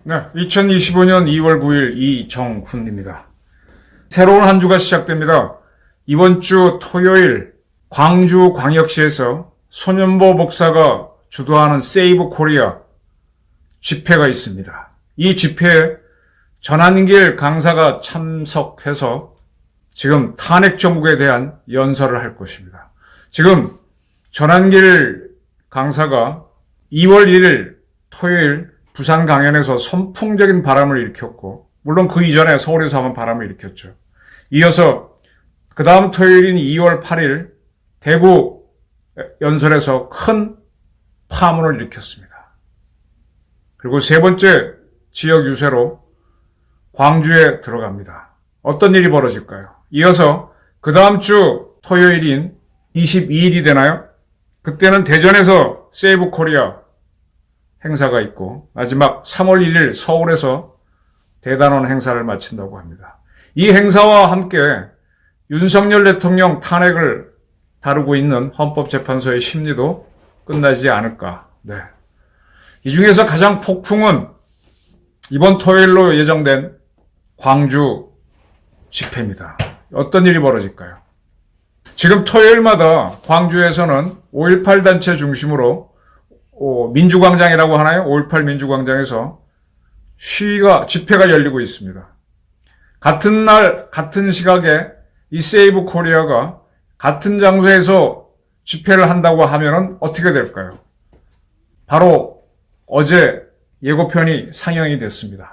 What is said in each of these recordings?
네, 2025년 2월 9일 이정훈입니다. 새로운 한 주가 시작됩니다. 이번 주 토요일 광주광역시에서 손연보 목사가 주도하는 세이브 코리아 집회가 있습니다. 이 집회에 전한길 강사가 참석해서 지금 탄핵 정국에 대한 연설을 할 것입니다. 지금 전한길 강사가 2월 1일 토요일 부산 강연에서 선풍적인 바람을 일으켰고, 물론 그 이전에 서울에서 한번 바람을 일으켰죠. 이어서 그 다음 토요일인 2월 8일 대구 연설에서 큰 파문을 일으켰습니다. 그리고 세 번째 지역 유세로 광주에 들어갑니다. 어떤 일이 벌어질까요? 이어서 그 다음 주 토요일인 22일이 되나요? 그때는 대전에서 세이브 코리아 행사가 있고, 마지막 3월 1일 서울에서 대단원 행사를 마친다고 합니다. 이 행사와 함께 윤석열 대통령 탄핵을 다루고 있는 헌법재판소의 심리도 끝나지 않을까. 네. 이 중에서 가장 폭풍은 이번 토요일로 예정된 광주 집회입니다. 어떤 일이 벌어질까요? 지금 토요일마다 광주에서는 5.18 단체 중심으로 민주광장이라고 하나요? 5.18 민주광장에서 집회가 열리고 있습니다. 같은 날, 같은 시각에 이 세이브 코리아가 같은 장소에서 집회를 한다고 하면은 어떻게 될까요? 바로 어제 예고편이 상영이 됐습니다.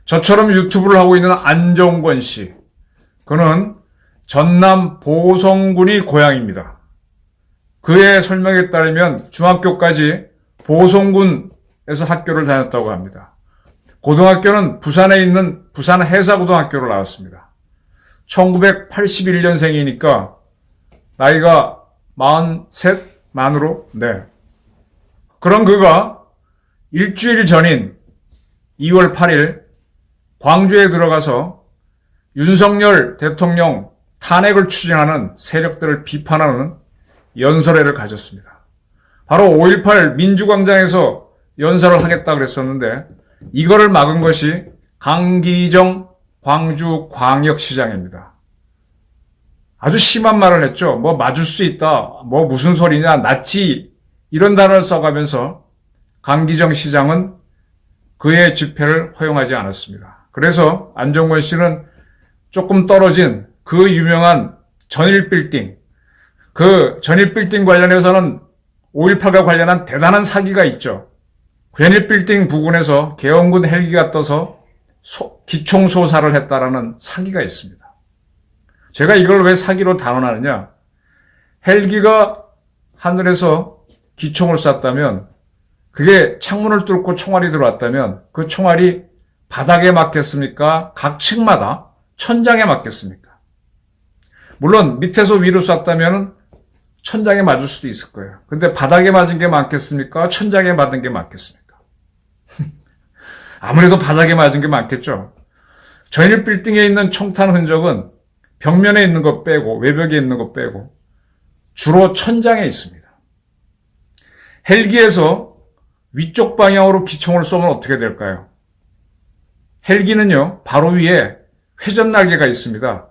저처럼 유튜브를 하고 있는 안정권 씨, 그는 전남 보성군이 고향입니다. 그의 설명에 따르면 중학교까지 보성군에서 학교를 다녔다고 합니다. 고등학교는 부산에 있는 부산해사고등학교를 나왔습니다. 1981년생이니까 나이가 43 만으로, 네. 그런 그가 일주일 전인 2월 8일 광주에 들어가서 윤석열 대통령 탄핵을 추진하는 세력들을 비판하는 연설회를 가졌습니다. 바로 5.18 민주광장에서 연설을 하겠다고 그랬었는데, 이거를 막은 것이 강기정 광주광역시장입니다. 아주 심한 말을 했죠. 뭐 맞을 수 있다, 뭐 무슨 소리냐, 낫지, 이런 단어를 써가면서 강기정 시장은 그의 집회를 허용하지 않았습니다. 그래서 안정권 씨는 조금 떨어진 그 유명한 전일빌딩, 그 전일빌딩 관련해서는 5.18과 관련한 대단한 사기가 있죠. 전일빌딩 부근에서 계엄군 헬기가 떠서 기총소사를 했다라는 사기가 있습니다. 제가 이걸 왜 사기로 단언하느냐? 헬기가 하늘에서 기총을 쐈다면, 그게 창문을 뚫고 총알이 들어왔다면 그 총알이 바닥에 맞겠습니까? 각 층마다 천장에 맞겠습니까? 물론 밑에서 위로 쐈다면 천장에 맞을 수도 있을 거예요. 근데 바닥에 맞은 게 맞겠습니까? 천장에 맞은 게 맞겠습니까? 아무래도 바닥에 맞은 게 맞겠죠. 전일 빌딩에 있는 총탄 흔적은 벽면에 있는 것 빼고, 외벽에 있는 것 빼고 주로 천장에 있습니다. 헬기에서 위쪽 방향으로 기총을 쏘면 어떻게 될까요? 헬기는요, 바로 위에 회전날개가 있습니다.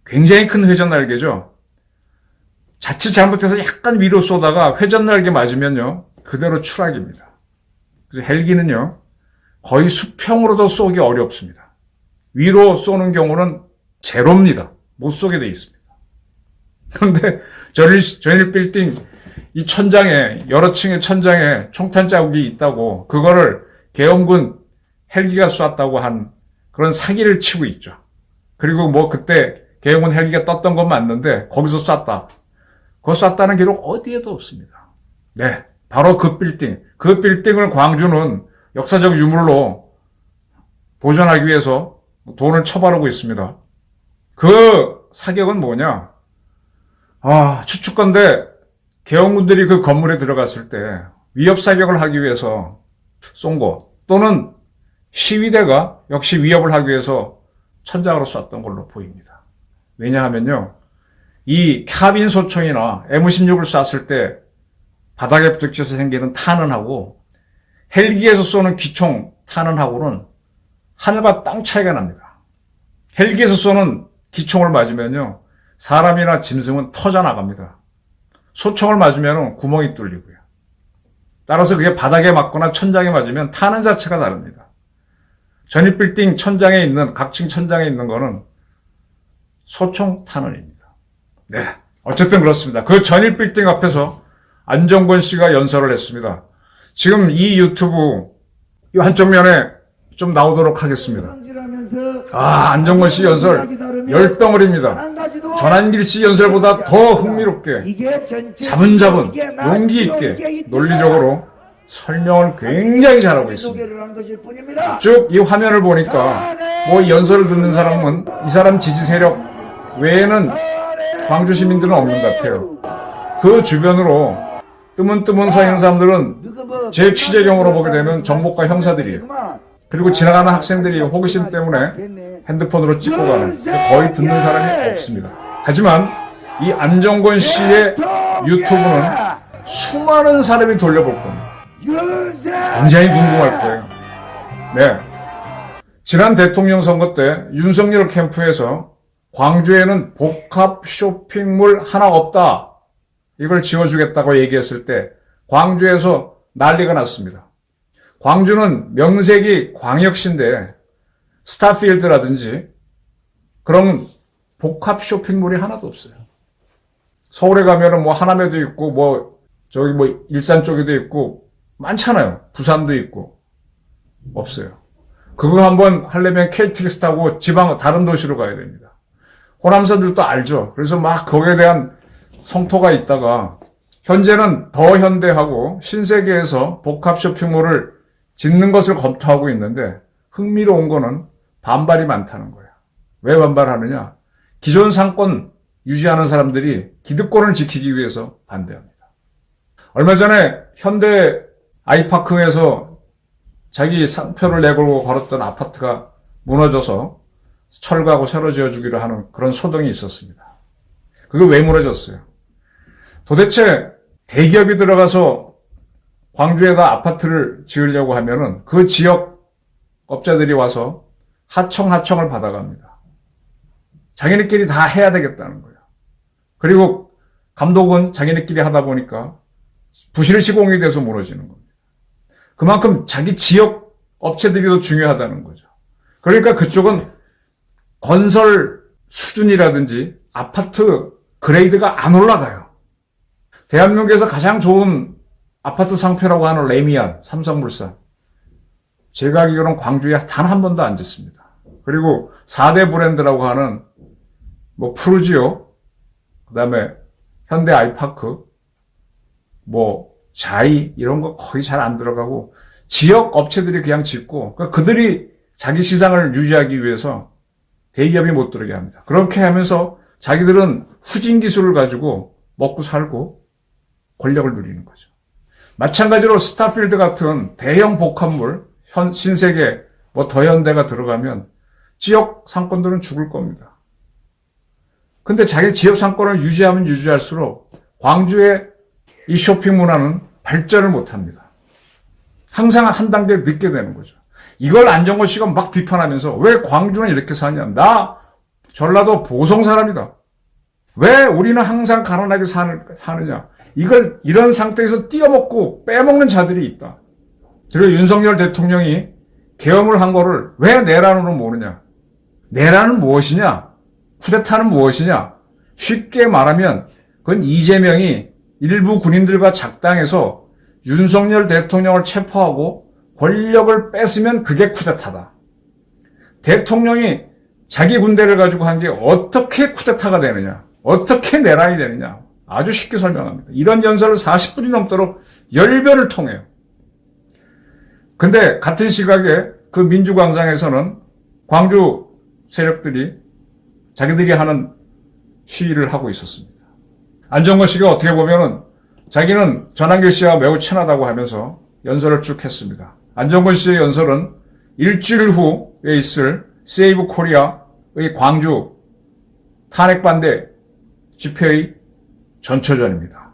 굉장히 큰 회전날개죠. 자칫 잘못해서 약간 위로 쏘다가 회전날개 맞으면요, 그대로 추락입니다. 그래서 헬기는요, 거의 수평으로도 쏘기 어렵습니다. 위로 쏘는 경우는 제로입니다. 못 쏘게 돼 있습니다. 그런데 전일 빌딩 이 천장에, 여러 층의 천장에 총탄 자국이 있다고, 그거를 계엄군 헬기가 쐈다고 한 그런 사기를 치고 있죠. 그리고 뭐 그때 계엄군 헬기가 떴던 건 맞는데 거기서 쐈다. 그거 쐈다는 기록 어디에도 없습니다. 네, 바로 그 빌딩을 광주는 역사적 유물로 보존하기 위해서 돈을 처발하고 있습니다. 그 사격은 뭐냐? 추측건데 계엄군들이 그 건물에 들어갔을 때 위협 사격을 하기 위해서 쏜 거, 또는 시위대가 역시 위협을 하기 위해서 천장으로 쐈던 걸로 보입니다. 왜냐하면요, 이 카빈 소총이나 M16을 쐈을 때 바닥에 부딪혀서 생기는 탄은하고 헬기에서 쏘는 기총 탄은하고는 하늘과 땅 차이가 납니다. 헬기에서 쏘는 기총을 맞으면요, 사람이나 짐승은 터져나갑니다. 소총을 맞으면 구멍이 뚫리고요. 따라서 그게 바닥에 맞거나 천장에 맞으면 탄은 자체가 다릅니다. 전입빌딩 천장에 있는, 각층 천장에 있는 거는 소총 탄원입니다. 네. 어쨌든 그렇습니다. 그 전입빌딩 앞에서 안정권 씨가 연설을 했습니다. 지금 이 유튜브 이 한쪽 면에 좀 나오도록 하겠습니다. 안정권 씨 연설 열덩어리입니다. 전한길 씨 연설보다 더 흥미롭게 자분자분 용기 있게 논리적으로 설명을 굉장히 잘하고 있습니다. 쭉 이 화면을 보니까 뭐 이 연설을 듣는 사람은 이 사람 지지 세력 외에는 광주 시민들은 없는 것 같아요. 그 주변으로 뜨문뜨문 서 있는 사람들은 제 취재경으로 보게 되면 정보과 형사들이에요. 그리고 지나가는 학생들이 호기심 때문에 핸드폰으로 찍고 가는, 거의 듣는 사람이 없습니다. 하지만 이 안정권 씨의 유튜브는 수많은 사람이 돌려볼 겁니다. 굉장히 궁금할 거예요. 네. 지난 대통령 선거 때 윤석열 캠프에서 광주에는 복합 쇼핑몰 하나 없다, 이걸 지어주겠다고 얘기했을 때 광주에서 난리가 났습니다. 광주는 명색이 광역시인데 스타필드라든지 그런 복합 쇼핑몰이 하나도 없어요. 서울에 가면은 뭐 하남에도 있고 뭐 저기 뭐 일산 쪽에도 있고 많잖아요. 부산도 있고. 없어요. 그거 한번 하려면 KTX 타고 지방 다른 도시로 가야 됩니다. 호남사들도 알죠. 그래서 막 거기에 대한 성토가 있다가 현재는 더 현대하고 신세계에서 복합 쇼핑몰을 짓는 것을 검토하고 있는데 흥미로운 거는 반발이 많다는 거예요. 왜 반발하느냐? 기존 상권 유지하는 사람들이 기득권을 지키기 위해서 반대합니다. 얼마 전에 현대 아이파크에서 자기 상표를 내걸고 걸었던 아파트가 무너져서 철거하고 새로 지어주기로 하는 그런 소동이 있었습니다. 그게 왜 무너졌어요? 도대체 대기업이 들어가서 광주에다 아파트를 지으려고 하면은 그 지역 업자들이 와서 하청을 받아갑니다. 자기네끼리 다 해야 되겠다는 거예요. 그리고 감독은 자기네끼리 하다 보니까 부실 시공이 돼서 무너지는 겁니다. 그만큼 자기 지역 업체들이 더 중요하다는 거죠. 그러니까 그쪽은 건설 수준이라든지 아파트 그레이드가 안 올라가요. 대한민국에서 가장 좋은 아파트 상표라고 하는 레미안, 삼성물산. 제가 알기로는 광주에 단 한 번도 안 짓습니다. 그리고 4대 브랜드라고 하는 뭐 푸르지오, 그 다음에 현대 아이파크, 뭐 자이 이런 거 거의 잘 안 들어가고 지역 업체들이 그냥 짓고 그러니까 그들이 자기 시장을 유지하기 위해서 대기업이 못 들어오게 합니다. 그렇게 하면서 자기들은 후진 기술을 가지고 먹고 살고 권력을 누리는 거죠. 마찬가지로 스타필드 같은 대형 복합물, 신세계, 뭐 더현대가 들어가면 지역 상권들은 죽을 겁니다. 근데 자기 지역 상권을 유지하면 유지할수록 광주의 이 쇼핑 문화는 발전을 못합니다. 항상 한 단계 늦게 되는 거죠. 이걸 안정권 씨가 막 비판하면서 왜 광주는 이렇게 사냐? 나 전라도 보성 사람이다. 왜 우리는 항상 가난하게 사느냐? 이걸 이런 상태에서 띄어먹고 빼먹는 자들이 있다. 그리고 윤석열 대통령이 계엄을 한 거를 왜 내란으로 모르냐? 내란은 무엇이냐? 쿠데타는 무엇이냐? 쉽게 말하면 그건 이재명이 일부 군인들과 작당해서 윤석열 대통령을 체포하고 권력을 뺏으면 그게 쿠데타다. 대통령이 자기 군대를 가지고 한 게 어떻게 쿠데타가 되느냐? 어떻게 내란이 되느냐? 아주 쉽게 설명합니다. 이런 연설을 40분이 넘도록 열변을 통해요. 근데 같은 시각에 그 민주광장에서는 광주 세력들이 자기들이 하는 시위를 하고 있었습니다. 안정권 씨가 어떻게 보면은 자기는 전한길 씨와 매우 친하다고 하면서 연설을 쭉 했습니다. 안정권 씨의 연설은 일주일 후에 있을 세이브 코리아 광주 탄핵반대 집회의 전초전입니다.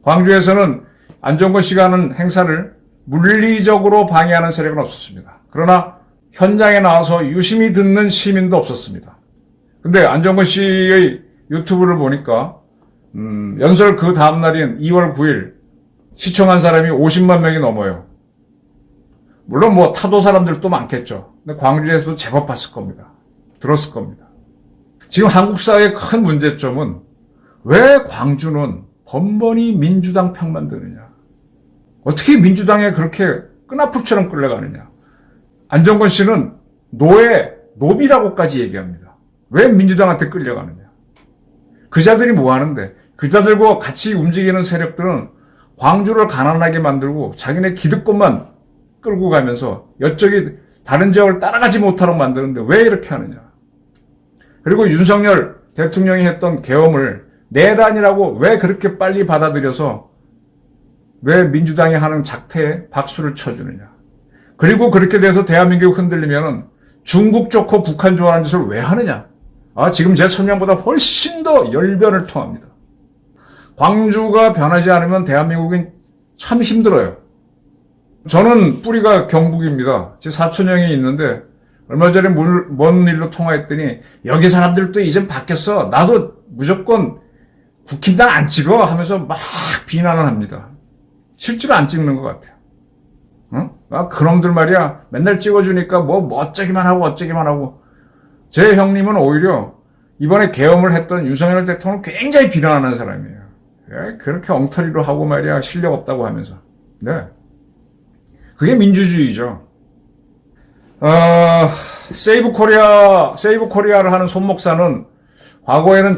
광주에서는 안종건 씨가 하는 행사를 물리적으로 방해하는 세력은 없었습니다. 그러나 현장에 나와서 유심히 듣는 시민도 없었습니다. 근데 안종건 씨의 유튜브를 보니까 연설 그 다음 날인 2월 9일 시청한 사람이 50만 명이 넘어요. 물론 뭐 타도 사람들도 많겠죠. 근데 광주에서도 제법 봤을 겁니다. 들었을 겁니다. 지금 한국 사회의 큰 문제점은 왜 광주는 번번이 민주당 편만 드느냐. 어떻게 민주당에 그렇게 끈아풀처럼 끌려가느냐. 안종건 씨는 노비라고까지 얘기합니다. 왜 민주당한테 끌려가느냐. 그자들이 뭐 하는데, 그자들과 같이 움직이는 세력들은 광주를 가난하게 만들고 자기네 기득권만 끌고 가면서 여쪽이 다른 지역을 따라가지 못하도록 만드는데 왜 이렇게 하느냐. 그리고 윤석열 대통령이 했던 계엄을 내란이라고 왜 그렇게 빨리 받아들여서 왜 민주당이 하는 작태에 박수를 쳐주느냐. 그리고 그렇게 돼서 대한민국이 흔들리면은 중국 좋고 북한 좋아하는 짓을 왜 하느냐. 지금 제 설명보다 훨씬 더 열변을 통합니다. 광주가 변하지 않으면 대한민국은 참 힘들어요. 저는 뿌리가 경북입니다. 제 사촌 형이 있는데 얼마 전에 먼 일로 통화했더니 여기 사람들도 이젠 바뀌었어. 나도 무조건 국힘당 안 찍어 하면서 막 비난을 합니다. 실제로 안 찍는 것 같아요. 응? 그놈들 말이야. 맨날 찍어주니까 뭐 어쩌기만 하고. 제 형님은 오히려 이번에 계엄을 했던 윤석열 대통령을 굉장히 비난하는 사람이에요. 그렇게 엉터리로 하고 말이야. 실력 없다고 하면서. 네. 그게 민주주의죠. 세이브 코리아를 하는 손 목사는 과거에는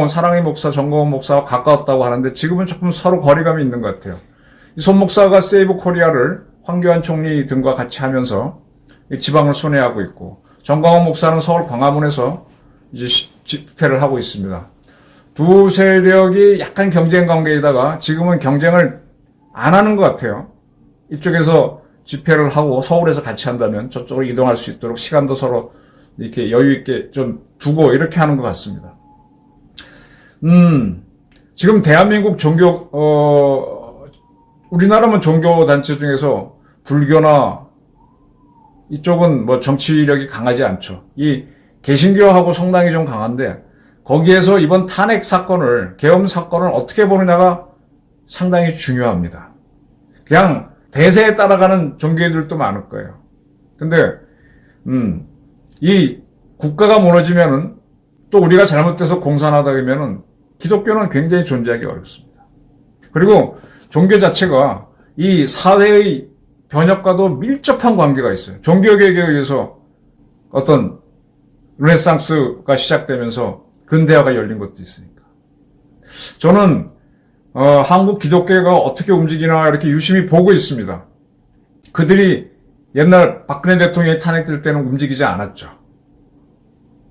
사랑의 목사, 전광훈 목사와 가까웠다고 하는데 지금은 조금 서로 거리감이 있는 것 같아요. 이 손 목사가 세이브 코리아를 황교안 총리 등과 같이 하면서 지방을 순회하고 있고, 전광훈 목사는 서울 광화문에서 이제 집회를 하고 있습니다. 두 세력이 약간 경쟁 관계에다가 지금은 경쟁을 안 하는 것 같아요. 이쪽에서 집회를 하고 서울에서 같이 한다면 저쪽으로 이동할 수 있도록 시간도 서로 이렇게 여유 있게 좀 두고 이렇게 하는 것 같습니다. 지금 대한민국 우리나라는 종교단체 중에서 불교나 이쪽은 뭐 정치력이 강하지 않죠. 이 개신교하고 성당이 좀 강한데 거기에서 이번 탄핵 사건을, 계엄 사건을 어떻게 보느냐가 상당히 중요합니다. 그냥 대세에 따라가는 종교인들도 많을 거예요. 근데 이 국가가 무너지면은 또 우리가 잘못돼서 공산하다 그러면은 기독교는 굉장히 존재하기 어렵습니다. 그리고 종교 자체가 이 사회의 변혁과도 밀접한 관계가 있어요. 종교개혁에 의해서 어떤 르네상스가 시작되면서 근대화가 열린 것도 있으니까. 저는 한국 기독교가 어떻게 움직이나 이렇게 유심히 보고 있습니다. 그들이 옛날 박근혜 대통령이 탄핵될 때는 움직이지 않았죠.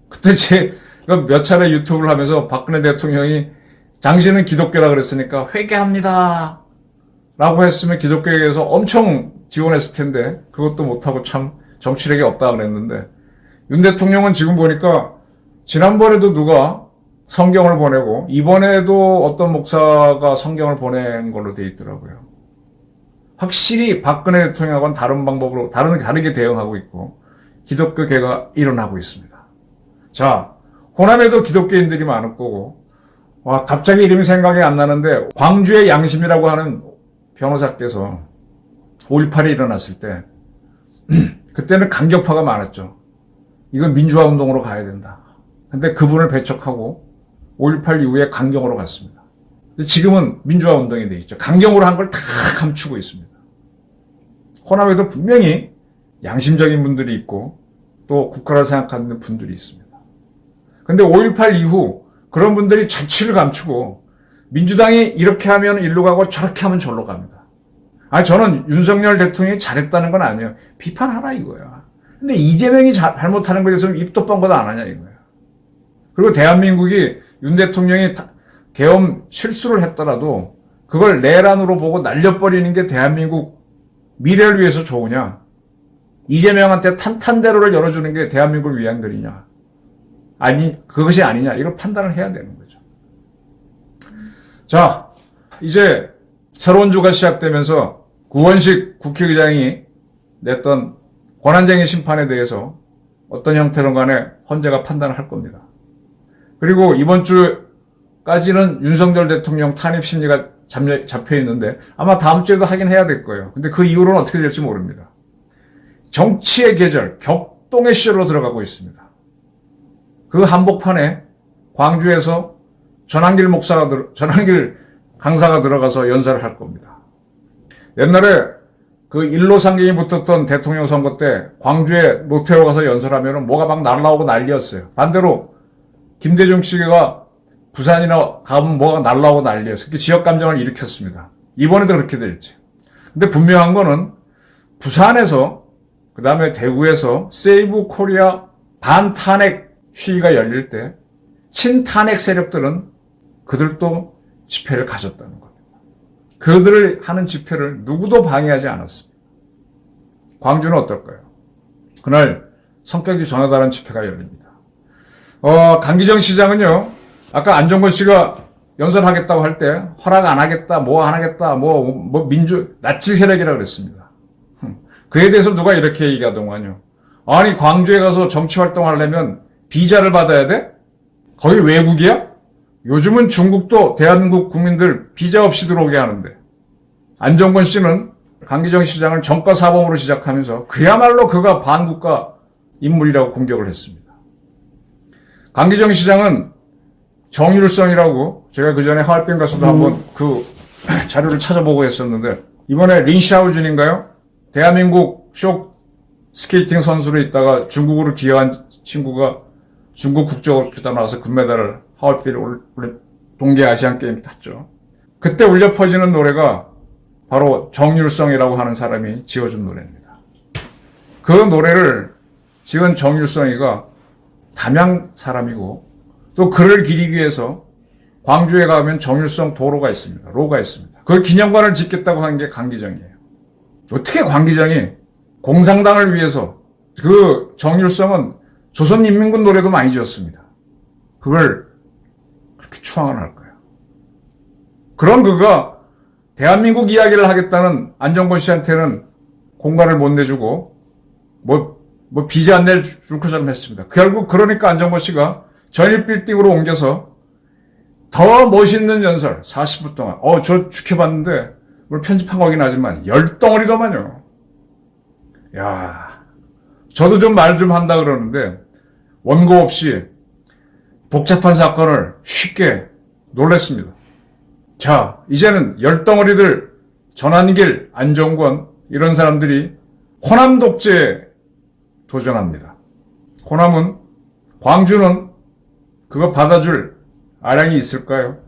그때 제가 몇 차례 유튜브를 하면서 박근혜 대통령이 당신은 기독교라 그랬으니까 회개합니다 라고 했으면 기독교에 대해서 엄청 지원했을 텐데 그것도 못하고 참 정치력이 없다 그랬는데, 윤 대통령은 지금 보니까 지난번에도 누가 성경을 보내고 이번에도 어떤 목사가 성경을 보낸 걸로 돼 있더라고요. 확실히 박근혜 대통령하고는 다른 방법으로 다르게 대응하고 있고 기독교 개가 일어나고 있습니다. 자, 호남에도 기독교인들이 많을 거고, 갑자기 이름이 생각이 안 나는데 광주의 양심이라고 하는 변호사께서 5.18이 일어났을 때 그때는 강경파가 많았죠. 이건 민주화 운동으로 가야 된다. 근데 그분을 배척하고 5.18 이후에 강경으로 갔습니다. 지금은 민주화 운동이 돼 있죠. 강경으로 한 걸 다 감추고 있습니다. 호남에도 분명히 양심적인 분들이 있고 또 국가를 생각하는 분들이 있습니다. 근데 5.18 이후 그런 분들이 자취를 감추고 민주당이 이렇게 하면 일로 가고 저렇게 하면 저로 갑니다. 저는 윤석열 대통령이 잘했다는 건 아니에요. 비판하라 이거야. 근데 이재명이 잘못하는 거에 대해서 입도 뻥긋 안 하냐 이거야. 그리고 대한민국이 윤 대통령이 계엄 실수를 했더라도 그걸 내란으로 보고 날려버리는 게 대한민국 미래를 위해서 좋으냐? 이재명한테 탄탄대로를 열어주는 게 대한민국을 위한 글이냐? 그것이 아니냐, 이걸 판단을 해야 되는 거죠. 자, 이제 새로운 주가 시작되면서 구원식 국회의장이 냈던 권한쟁의 심판에 대해서 어떤 형태로 간에 헌재가 판단을 할 겁니다. 그리고 이번 주까지는 윤석열 대통령 탄핵 심리가 잡혀 있는데 아마 다음 주에도 하긴 해야 될 거예요. 근데 그 이후로는 어떻게 될지 모릅니다. 정치의 계절, 격동의 시절로 들어가고 있습니다. 그 한복판에 광주에서 전한길 강사가 들어가서 연설을 할 겁니다. 옛날에 그 일로 상경이 붙었던 대통령 선거 때 광주에 노태우 가서 연설하면 뭐가 막 날라오고 난리였어요. 반대로 김대중 씨가 부산이나 가면 뭐가 날라오고 난리였어요. 그게 지역 감정을 일으켰습니다. 이번에도 그렇게 될지. 근데 분명한 거는 부산에서 그 다음에 대구에서 세이브 코리아 반탄핵 시위가 열릴 때 친탄핵 세력들은 그들도 집회를 가졌다는 겁니다. 그들을 하는 집회를 누구도 방해하지 않았습니다. 광주는 어떨까요? 그날 성격이 전혀 다른 집회가 열립니다. 강기정 시장은요, 아까 안종건 씨가 연설하겠다고 할 때 허락 안 하겠다, 뭐 안 하겠다, 나치 세력이라고 그랬습니다. 그에 대해서 누가 이렇게 얘기하더만요. 아니, 광주에 가서 정치 활동하려면 비자를 받아야 돼? 거기 외국이야? 요즘은 중국도 대한민국 국민들 비자 없이 들어오게 하는데. 안종건 씨는 강기정 시장을 정가사범으로 시작하면서 그야말로 그가 반국가 인물이라고 공격을 했습니다. 강기정 시장은 정율성이라고 제가 그 전에 하얼빈 가서도 한번 그 자료를 찾아보고 했었는데 이번에 린샤오준인가요? 대한민국 쇼 스케이팅 선수로 있다가 중국으로 기여한 친구가 중국 국적으로 나와서 금메달을 하얼빈 동계 아시안 게임 탔죠. 그때 울려 퍼지는 노래가 바로 정율성이라고 하는 사람이 지어준 노래입니다. 그 노래를 지은 정율성이가 담양 사람이고 또 그를 기리기 위해서 광주에 가면 정율성 도로가 있습니다. 로가 있습니다. 그 기념관을 짓겠다고 한 게 강기정이에요. 어떻게 강기정이 공산당을 위해서 그 정율성은 조선인민군 노래도 많이 지었습니다. 그걸 그렇게 추앙을 할까요? 그런 그가 대한민국 이야기를 하겠다는 안정권 씨한테는 공간을 못 내주고 비자 안 내줄 것처럼 했습니다. 결국 그러니까 안정권 씨가 전일 빌딩으로 옮겨서 더 멋있는 연설 40분 동안 저 지켜봤는데 물론 편집한 거긴 하지만 열덩어리더만요. 야, 저도 좀 말 좀 한다 그러는데 원고 없이 복잡한 사건을 쉽게 놀랬습니다. 자, 이제는 열덩어리들 전한길, 안정권 이런 사람들이 호남 독재에 도전합니다. 호남은, 광주는 그거 받아줄 아량이 있을까요?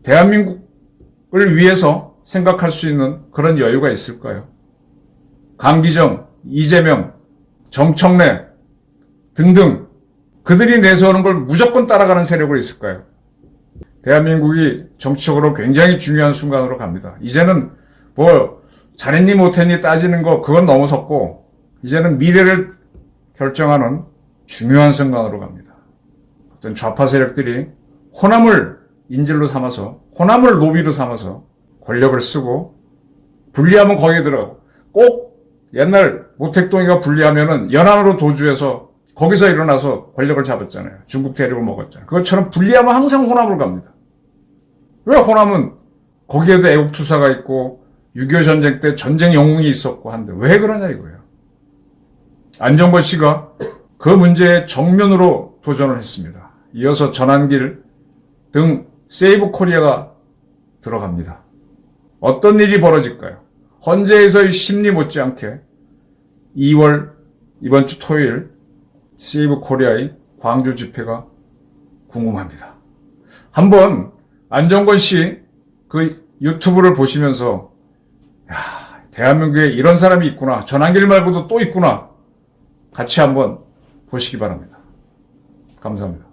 대한민국을 위해서 생각할 수 있는 그런 여유가 있을까요? 강기정, 이재명, 정청래 등등 그들이 내세우는 걸 무조건 따라가는 세력으로 있을까요? 대한민국이 정치적으로 굉장히 중요한 순간으로 갑니다. 이제는 잘했니 못했니 따지는 거 그건 넘어섰고 이제는 미래를 결정하는 중요한 순간으로 갑니다. 어떤 좌파 세력들이 호남을 인질로 삼아서 호남을 노비로 삼아서 권력을 쓰고 분리하면 거기에 들어가고 꼭 옛날 모택동이가 분리하면은 연안으로 도주해서 거기서 일어나서 권력을 잡았잖아요. 중국 대륙을 먹었잖아요. 그것처럼 분리하면 항상 호남으로 갑니다. 왜 호남은 거기에도 애국투사가 있고 6.25 전쟁 때 전쟁 영웅이 있었고 한데 왜 그러냐 이거예요. 안정권 씨가 그 문제에 정면으로 도전을 했습니다. 이어서 전한길 등 세이브 코리아가 들어갑니다. 어떤 일이 벌어질까요? 헌재에서의 심리 못지않게 2월 이번 주 토요일 세이브 코리아의 광주 집회가 궁금합니다. 한번 안정권 씨 그 유튜브를 보시면서 대한민국에 이런 사람이 있구나. 전한길 말고도 또 있구나. 같이 한번 보시기 바랍니다. 감사합니다.